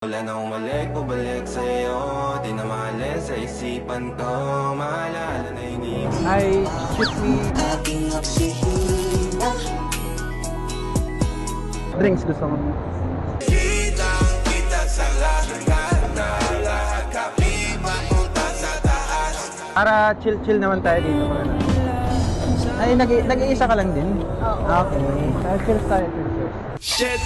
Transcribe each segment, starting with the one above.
Wala nang bumalik sa'yo. Di na maalala sa isipan ko. Maalala na inig. Hi, shoot me. Aking oksihina. Drinks gusto mo? Kitang-kita sa lahat na lahat kami papunta sa taas. Para chill-chill naman tayo dito. Ay, nag-iisa ka lang din? Oo. Okay. Cheers tayo, cheers. Shit!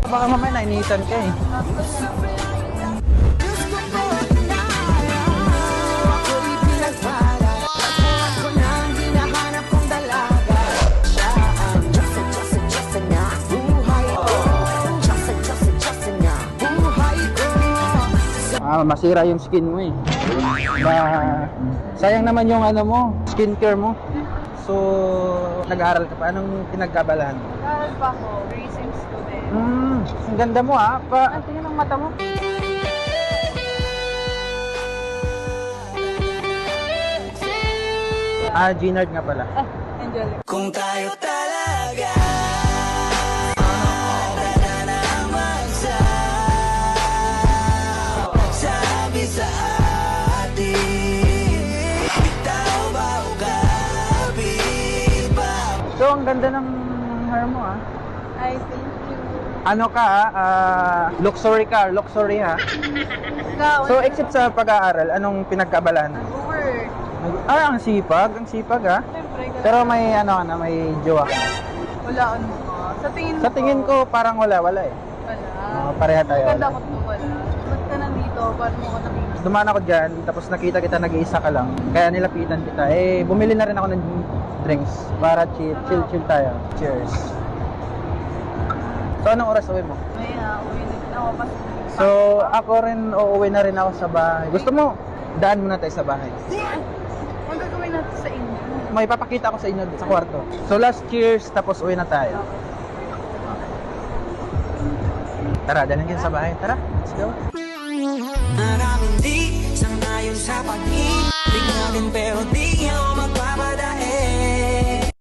Baka mamaya nainitan ka eh. Masira yung skin mo eh. Sayang naman yung ano mo, skincare mo. So, nag-aaral ka pa. Anong pinagkabalahan mo? Nag-aaral pa ako, racing student. Ang ganda mo ah. Ang tingin ng mata mo. G-Nerd nga pala. Angelic. Kung tayo talaga sabi sa atin, bitaw ba o gabi ba? So, ang ganda ng hair mo ah. I thank you. Ano ka luxury ha. Ikaw, So, except sa pag-aaral, anong pinagkabalahan? work. Ang sipag ah. Siyempre, Pero may may jowa ka. wala ano ka. Sa tingin ko parang wala eh. Wala. Pareha tayo. Ganda ko po wala. Ba't ka nandito? Paano mo ko nakikita? Dumaan ako dyan, tapos nakita kita nag-iisa ka lang. Kaya nilapitan kita. Bumili na rin ako ng drinks para chill tayo. Cheers. So, anong oras uwi mo? May uwi na din ako kasi. So, ako rin, uuwi na rin ako sa bahay. Gusto mo, daan muna tayo sa bahay. Ang gagawin natin sa inyo? May papakita ko sa inyo sa kwarto. So, last cheers, tapos uwi na tayo. Tara, daan kita sa bahay. Tara, let's go. Maraming di sangayon sa pag-ibig natin pero